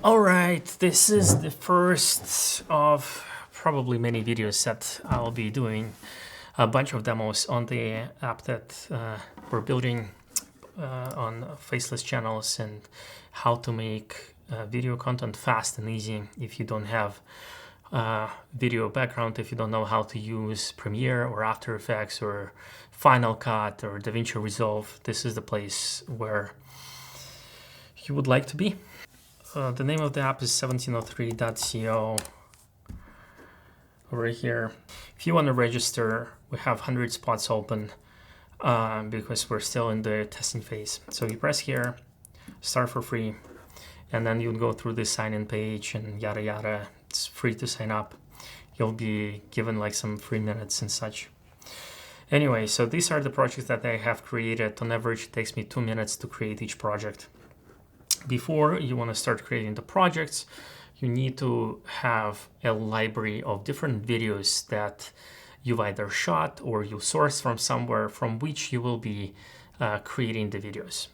All right, this is the first of probably many videos that I'll be doing a bunch of demos on the app that we're building on Faceless channels, and how to make video content fast and easy if you don't have video background, if you don't know how to use Premiere or After Effects or Final Cut or DaVinci Resolve. This is the place where you would like to be. The name of the app is 1703.co over here. If you want to register, we have 100 spots open because we're still in the testing phase. So you press here, start for free, and then you'll go through the sign-in page and yada yada. It's free to sign up. You'll be given like some free minutes and such. Anyway, so these are the projects that I have created. On average, it takes me 2 minutes to create each project. Before you want to start creating the projects, you need to have a library of different videos that you've either shot or you source from somewhere from which you will be creating the videos.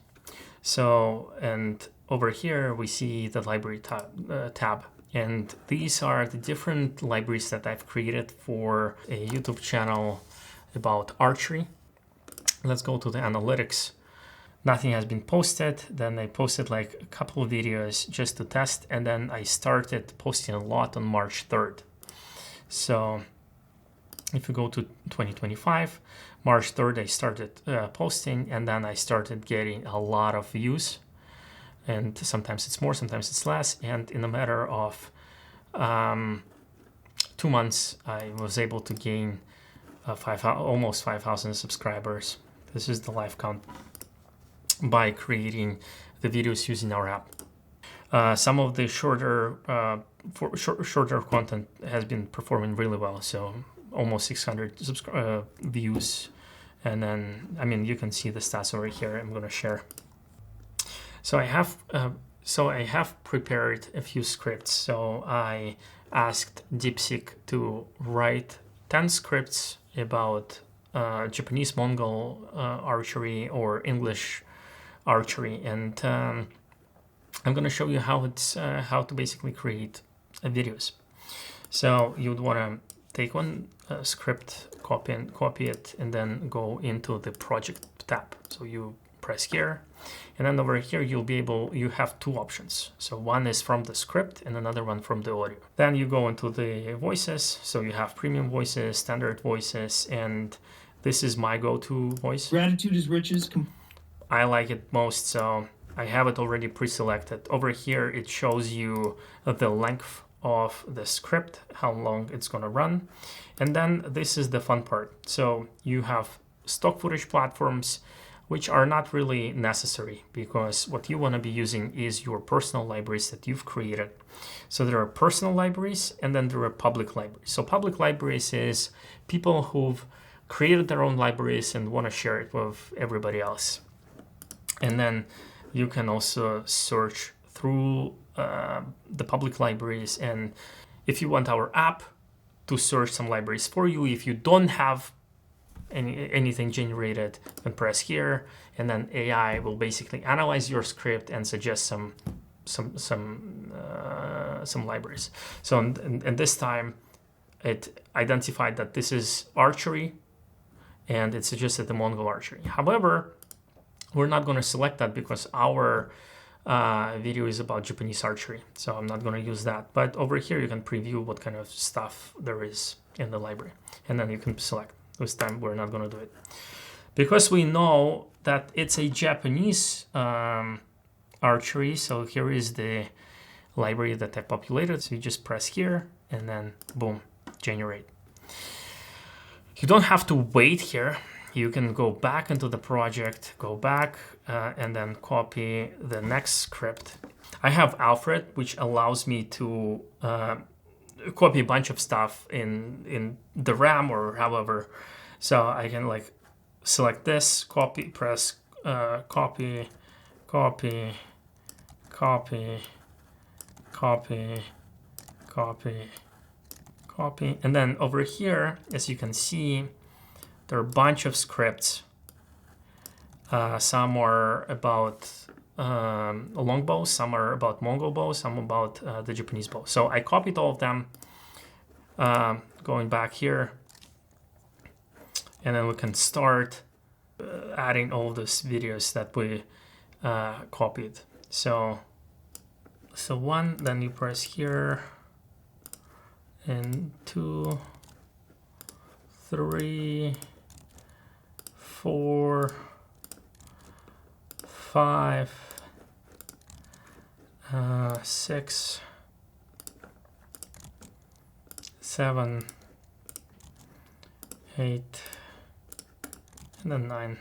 So, and over here we see the library tab. And these are the different libraries that I've created for a YouTube channel about archery. Let's go to the analytics. Nothing has been posted. Then I posted like a couple of videos just to test, and then I started posting a lot on March 3rd. So if you go to 2025, March 3rd, I started posting, and then I started getting a lot of views. And sometimes it's more, sometimes it's less. And in a matter of 2 months, I was able to gain almost 5,000 subscribers. This is the live count by creating the videos using our app. Some of the shorter content has been performing really well, so almost 600 views. And then, I mean, you can see the stats over here. I'm going to share. So I have prepared a few scripts. So I asked DeepSeek to write 10 scripts about Japanese Mongol archery or English archery, and I'm going to show you how to basically create videos. So you'd want to take one script, copy it, and then go into the project tab. So you press here, and then over here you have two options. So one is from the script and another one from the audio. Then you go into the voices. So you have premium voices, standard voices, and this is my go-to voice. Gratitude is riches. I like it most, so I have it already pre-selected. Over here, it shows you the length of the script, how long it's going to run. And then this is the fun part. So you have stock footage platforms, which are not really necessary, because what you want to be using is your personal libraries that you've created. So there are personal libraries, and then there are public libraries. So public libraries is people who've created their own libraries and want to share it with everybody else. And then you can also search through the public libraries. And if you want our app to search some libraries for you, if you don't have anything generated, then press here, and then AI will basically analyze your script and suggest some libraries. So and this time it identified that this is archery, and it suggested the Mongol archery. However, we're not going to select that because our video is about Japanese archery. So I'm not going to use that. But over here, you can preview what kind of stuff there is in the library. And then you can select. This time, we're not going to do it. Because we know that it's a Japanese archery. So here is the library that I populated. So you just press here and then boom, generate. You don't have to wait here. You can go back into the project, go back, and then copy the next script. I have Alfred, which allows me to copy a bunch of stuff in the RAM or however. So I can like select this, copy, press copy, copy, copy, copy, copy, copy. And then over here, as you can see, there are a bunch of scripts. Some are about long bows, some are about Mongol bows, some about the Japanese bow. So I copied all of them, going back here, and then we can start adding all those videos that we copied. So one, then you press here, and 2, 3, 4, 5, 6, 7, 8, and then 9.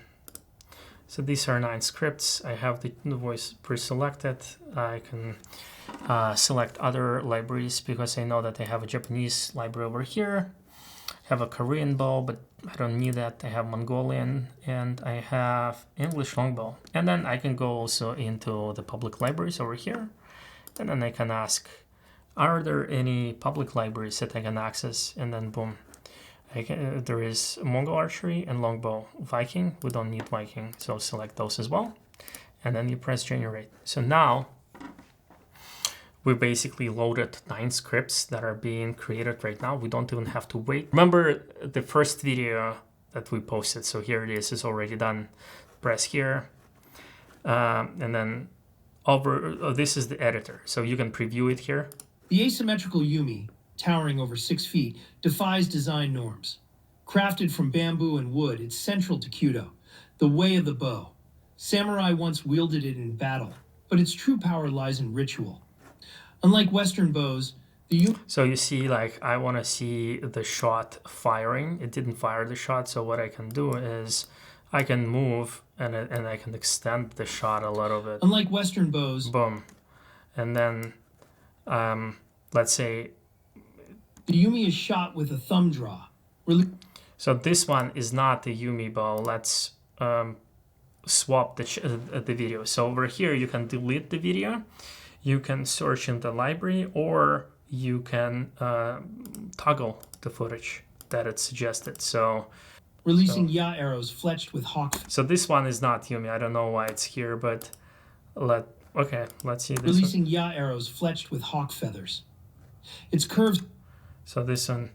So these are 9 scripts. I have the voice pre-selected. I can select other libraries because I know that I have a Japanese library over here. I have a Korean bow, but I don't need that. I have Mongolian, and I have English longbow. And then I can go also into the public libraries over here, and then I can ask, are there any public libraries that I can access? And then boom, there is Mongol archery and longbow. Viking, we don't need Viking, so select those as well. And then you press generate. So now we basically loaded 9 scripts that are being created right now. We don't even have to wait. Remember the first video that we posted. So here it is, it's already done. Press here. And then this is the editor. So you can preview it here. The asymmetrical Yumi, towering over 6 feet, defies design norms. Crafted from bamboo and wood, it's central to Kyudo, the way of the bow. Samurai once wielded it in battle, but its true power lies in ritual. Unlike Western bows, the Yumi... So you see, like, I want to see the shot firing. It didn't fire the shot, so what I can do is I can move and I can extend the shot a little bit. Unlike Western bows... Boom. And then, let's say... The Yumi is shot with a thumb draw. So this one is not the Yumi bow. Let's swap the video. So over here, you can delete the video. You can search in the library, or you can toggle the footage that it suggested. So releasing Ya arrows fletched with hawk. So this one is not Yumi. I don't know why it's here, but let's see this. Releasing Ya arrows fletched with hawk feathers. Its curves. So this one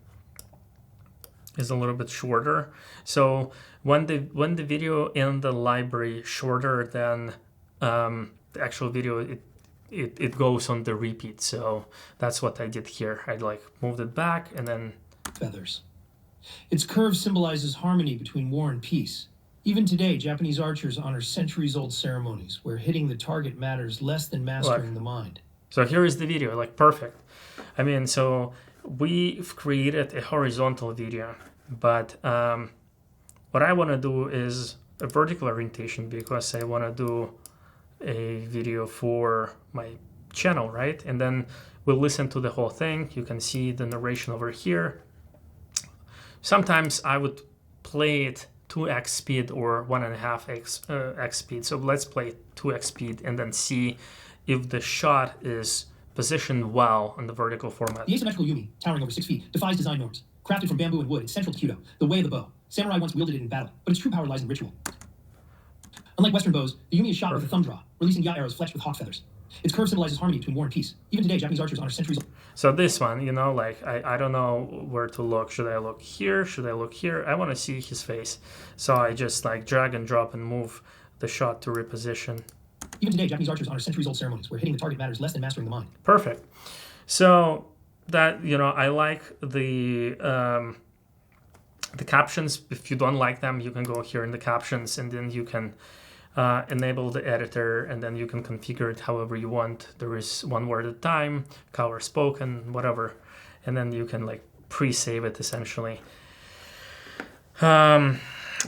is a little bit shorter. So when the video in the library shorter than the actual video, it goes on the repeat. So that's what I did here. I like moved it back and then feathers. Its curve symbolizes harmony between war and peace. Even today, Japanese archers honor centuries-old ceremonies where hitting the target matters less than mastering the mind. So here is the video, like perfect. I mean, so we've created a horizontal video, but what I want to do is a vertical orientation because I want to do a video for my channel, right? And then we'll listen to the whole thing. You can see the narration over here. Sometimes I would play it 2x speed or 1.5x speed. So let's play 2x speed and then see if the shot is positioned well in the vertical format. The asymmetrical Yumi, towering over 6 feet, defies design norms. Crafted from bamboo and wood, it's central to Kyudo, the way of the bow. Samurai once wielded it in battle, but its true power lies in ritual. Unlike Western bows, the Yumi is shot with a thumb draw, releasing Ya arrows fletched with hawk feathers. Its curve symbolizes harmony between war and peace. Even today, Japanese archers honor centuries. So this one, you know, like, I don't know where to look. Should I look here? Should I look here? I want to see his face. So I just like drag and drop and move the shot to reposition. Even today, Japanese archers honor centuries-old ceremonies where hitting the target matters less than mastering the mind. Perfect. So that, you know, I like the captions. If you don't like them, you can go here in the captions and then you can enable the editor and then you can configure it however you want. There is one word at a time, color spoken, whatever. And then you can like pre-save it essentially.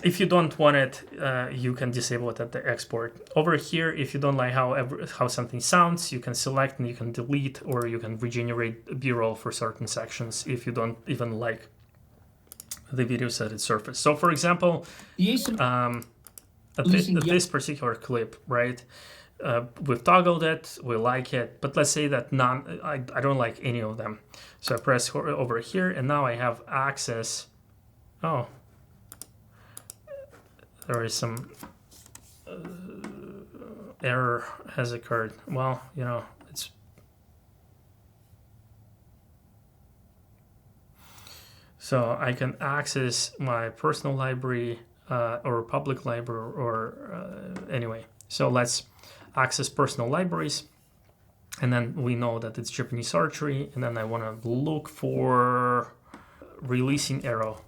If you don't want it, you can disable it at the export. Over here, if you don't like how something sounds, you can select and you can delete, or you can regenerate B-roll for certain sections if you don't even like the videos that it surfaced. So for example, this particular clip, right? We've toggled it, we like it, but let's say that I don't like any of them. So I press over here and now I have access. Oh. There is some error has occurred. Well, you know, it's so I can access my personal library or public library or anyway. So let's access personal libraries, and then we know that it's Japanese archery, and then I want to look for releasing arrow.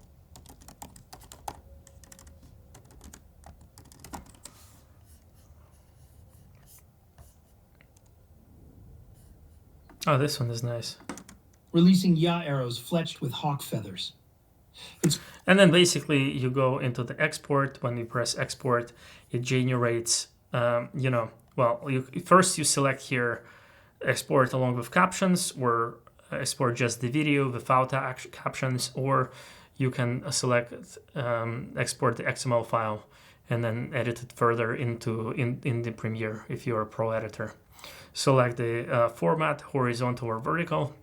Oh, this one is nice. Releasing ya arrows fletched with hawk feathers. And then basically you go into the export. When you press export, it generates, you know, well, first you select here, export along with captions, or export just the video without the captions, or you can select export the XML file and then edit it further into in the Premiere if you're a pro editor. Select the format, horizontal or vertical,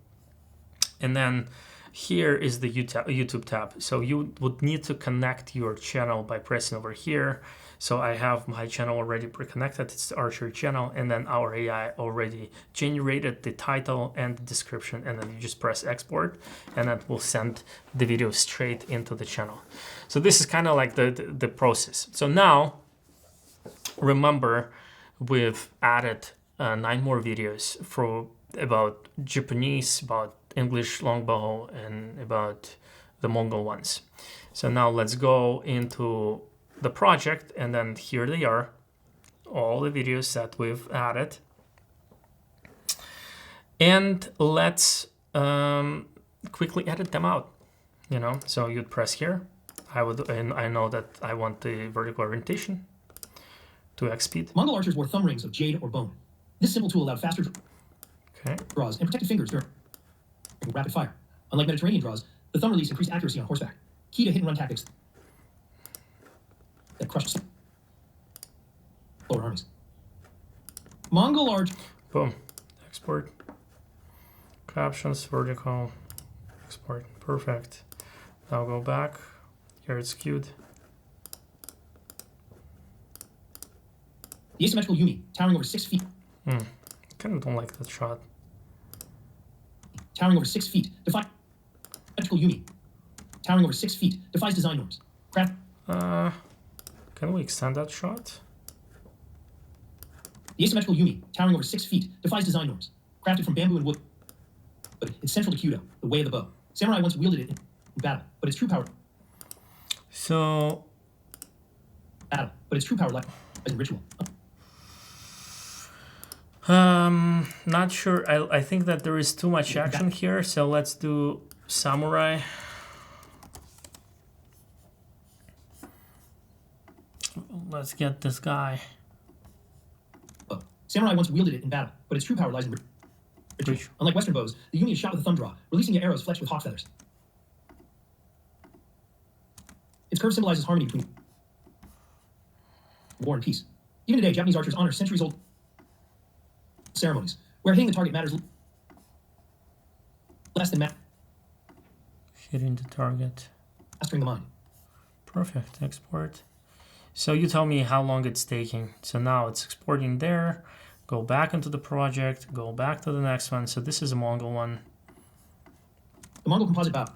and then here is the YouTube tab. So you would need to connect your channel by pressing over here. So I have my channel already pre-connected. It's the archery channel, and then our AI already generated the title and the description, and then you just press export, and that will send the video straight into the channel. So this is kind of like the process. So now, remember, we've added 9 more videos for about Japanese, about English longbow, and about the Mongol ones. So now let's go into the project, and then here they are, all the videos that we've added. And let's quickly edit them out, you know. So you'd press here. And I know that I want the vertical orientation, 2x speed. Mongol archers wore thumb rings of jade or bone. This simple tool allowed faster draws and protected fingers during rapid fire. Unlike Mediterranean draws, the thumb release increased accuracy on horseback. Key to hit and run tactics that crushed slower armies. Mongol arch. Boom. Export. Captions, vertical. Export. Perfect. Now go back. Here it's skewed. The asymmetrical Yumi, towering over 6 feet. Kind of don't like that shot. Towering over 6 feet. Asymmetrical Yumi, towering over 6 feet. Defies design norms. Craft. Can we extend that shot? The asymmetrical Yumi, towering over 6 feet. Defies design norms. Crafted from bamboo and wood. It's central to Kyudo, the way of the bow. Samurai once wielded it in battle, but its true power. So. Battle, but its true power lies in ritual. Not sure. I think that there is too much action here, so let's do samurai. Let's get this guy. Samurai once wielded it in battle, but its true power lies in ritual. Unlike Western bows, the Yumi is shot with a thumb draw, releasing the arrows fletched with hawk feathers. Its curve symbolizes harmony between war and peace. Even today, Japanese archers honor centuries-old ceremonies, where hitting the target matters less than Hitting the target. mastering the mind. Perfect. Export. So you tell me how long it's taking. So now it's exporting there. Go back into the project. Go back to the next one. So this is a Mongol one. The Mongol composite bow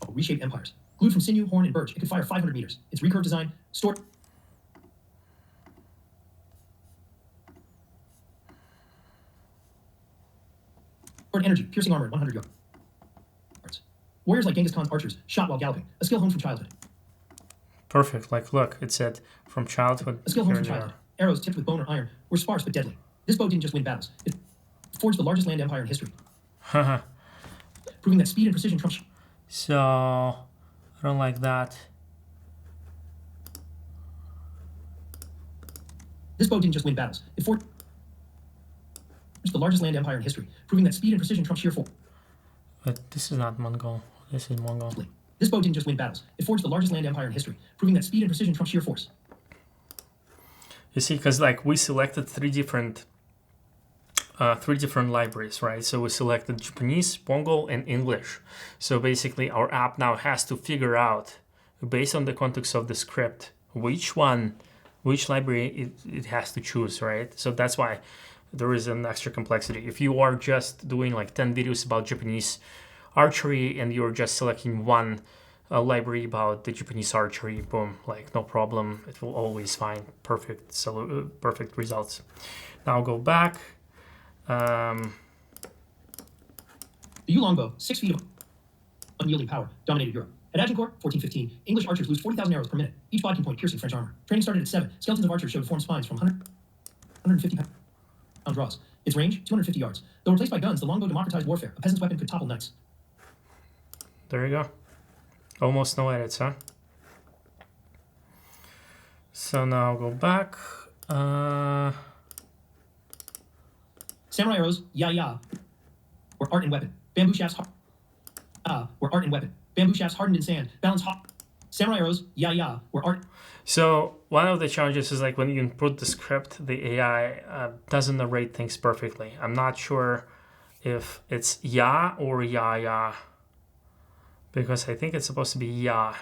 reshaped empires. Glued from sinew, horn, and birch, it could fire 500 meters. Its recurve design, stored energy, piercing armor at 100 yards. Warriors like Genghis Khan's archers shot while galloping, a skill honed from childhood. Perfect. Like, look, it said from childhood. A skill honed from childhood. Arrows tipped with bone or iron were sparse but deadly. This bow didn't just win battles. It forged the largest land empire in history. Proving that speed and precision trump. So, I don't like that. This bow didn't just win battles. It forged the largest land empire in history, proving that speed and precision trump sheer force. But this is not Mongol. This is Mongol. This bow didn't just win battles. It forged the largest land empire in history, proving that speed and precision trump sheer force. You see, because like we selected three different libraries, right? So we selected Japanese, Mongol, and English. So basically our app now has to figure out, based on the context of the script, which one which library it has to choose, right? So that's why there is an extra complexity. If you are just doing like 10 videos about Japanese archery and you're just selecting one library about the Japanese archery, boom, like no problem. It will always find perfect results. Now go back. The Yu longbow, 6 feet of unyielding power, dominated Europe. At Agincourt, 1415, English archers lose 40,000 arrows per minute. Each bodkin point piercing French armor. Training started at 7. Skeletons of archers showed formed spines from 150 pound draws. Its range, 250 yards. Though replaced by guns, the longbow democratized warfare. A peasant's weapon could topple knights. There you go. Almost no edits, huh? So now go back. Samurai arrows, ya, were art and weapon. Bamboo shafts, were art and weapon. Bamboo shafts hardened in sand, balanced hot. Samurai arrows, ya, were art. So one of the challenges is like when you input the script, the AI doesn't narrate things perfectly. I'm not sure if it's ya or ya, because I think it's supposed to be ya.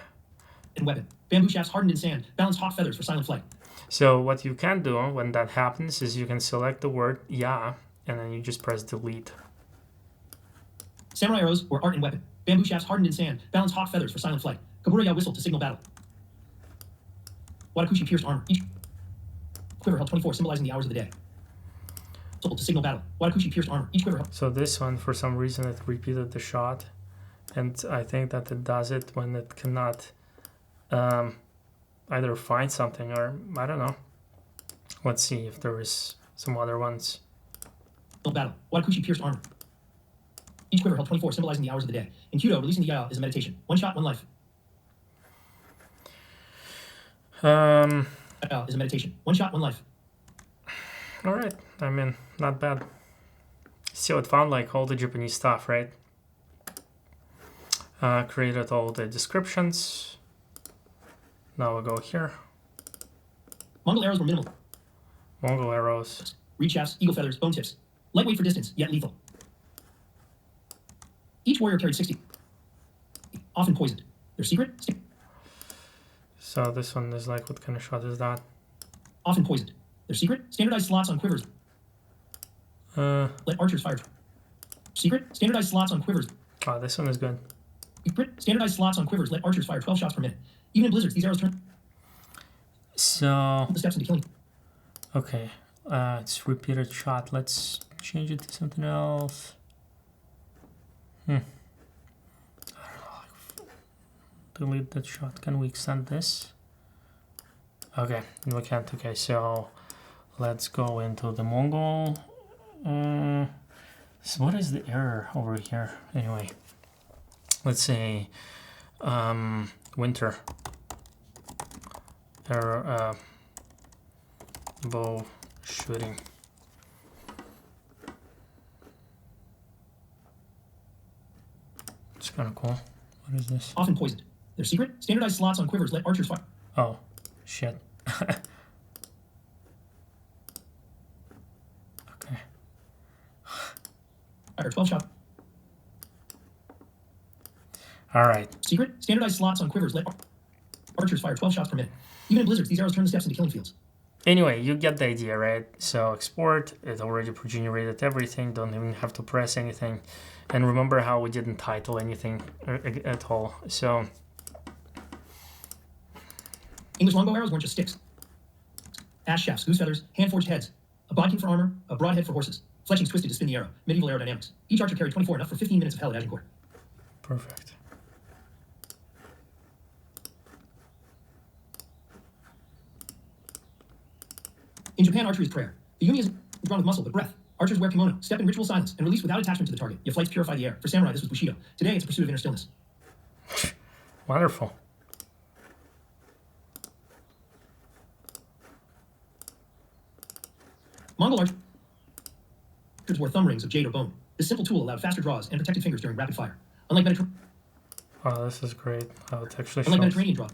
And weapon. Bamboo shafts hardened in sand, balanced hawk feathers for silent flight. So what you can do when that happens is you can select the word ya, and then you just press delete. Samurai arrows were art and weapon. Bamboo shafts hardened in sand, balanced hawk feathers for silent flight. Kabura ya whistled to signal battle. Watakushi pierced armor. Each quiver held 24, symbolizing the hours of the day. To signal battle. Watakushi pierced armor. Each quiver held. So this one, for some reason, it repeated the shot. And I think that it does it when it cannot either find something or, I don't know. Let's see if there is some other ones. Battle. Watakushi pierced armor. Each quiver held 24, symbolizing the hours of the day. In Kyudo, releasing the ya is a meditation. One shot, one life. Is a meditation. One shot, one life. All right. I mean, not bad. So it found like all the Japanese stuff, right? Created all the descriptions. Now we'll go here. Mongol arrows were minimal. Mongol arrows. Reed shafts, eagle feathers, bone tips. Lightweight for distance, yet lethal. Each warrior carried 60. Often poisoned. Their secret? So this one is like, what kind of shot is that? Often poisoned. Their secret? Standardized slots on quivers. Let archers fire. Secret? Standardized slots on quivers. Oh, this one is good. Secret? Standardized slots on quivers. Let archers fire 12 shots per minute. Even in blizzards, these arrows turn So the steps into killing. Okay, it's repeated shot. Let's change it to something else. I don't know, delete that shot. Can we extend this? Okay, we can't. Okay, so let's go into the Mongol. So what is the error over here? Anyway, let's say winter. Error, bow shooting. It's kind of cool. What is this? Often poisoned. Their secret? Standardized slots on quivers. Let archers fire. Oh, shit. Okay. Fire 12 shots. All right. Secret? Standardized slots on quivers. Let archers fire 12 shots per minute. Even in blizzards, these arrows turn the steps into killing fields. Anyway, you get the idea, right? So export, it already pre-generated everything, don't even have to press anything. And remember how we didn't title anything at all. So English longbow arrows weren't just sticks. Ash shafts, goose feathers, hand-forged heads, a bodkin for armor, a broadhead for horses. Fletchings twisted to spin the arrow. Medieval aerodynamics. Each archer carried 24, enough for 15 minutes of hell at Agincourt. perfect. In Japan, archery is prayer. The yumi is drawn with muscle but breath. Archers wear kimono, step in ritual silence, and release without attachment to the target. Your flights purify the air. For samurai, this was bushido. Today, it's a pursuit of inner stillness. Wonderful. Mongol archers wore thumb rings of jade or bone. This simple tool allowed faster draws and protected fingers during rapid fire. Unlike Oh, this is great. How it actually Unlike shows. Mediterranean draw.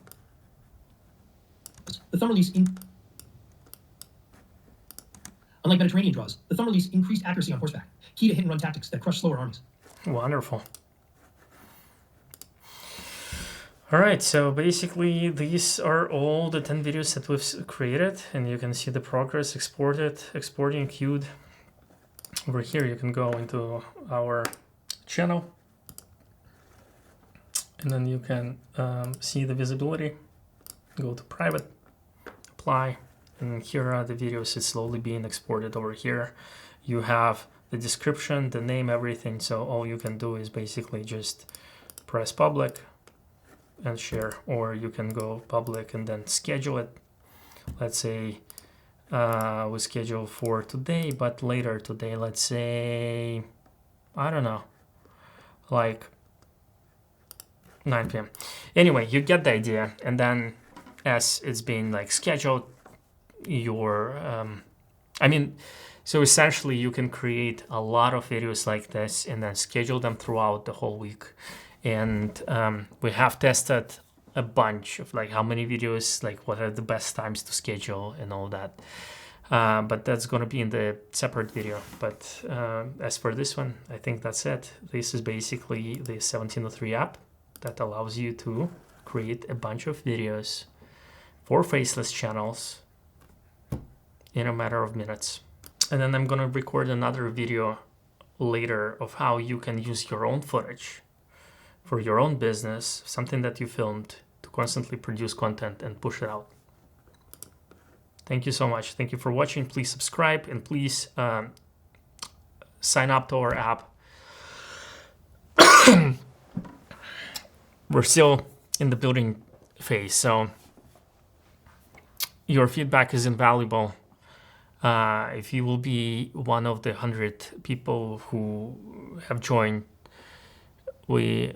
The thumb release Unlike Mediterranean draws, the thumb release increased accuracy on horseback, key to hit-and-run tactics that crush slower armies. Wonderful. All right, so basically these are all the 10 videos that we've created, and you can see the progress exporting queued. Over here you can go into our channel, and then you can see the visibility. Go to private, apply, and here are the videos. It's slowly being exported over here. You have the description, the name, everything. So all you can do is basically just press public and share, or you can go public and then schedule it. Let's say we schedule for today, but later today, let's say, I don't know, like 9 p.m. Anyway, you get the idea. And then as it's being like scheduled, so essentially you can create a lot of videos like this and then schedule them throughout the whole week. And we have tested a bunch of like how many videos, like what are the best times to schedule and all that. But that's going to be in the separate video. But as for this one, I think that's it. This is basically the 1703 app that allows you to create a bunch of videos for Faceless channels in a matter of minutes. And then I'm going to record another video later of how you can use your own footage for your own business, something that you filmed, to constantly produce content and push it out. Thank you so much. Thank you for watching. Please subscribe, and please sign up to our app. We're still in the building phase, so your feedback is invaluable. If you will be one of the 100 people who have joined, we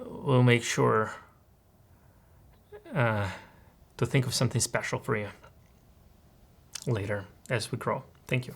will make sure to think of something special for you later as we grow. Thank you.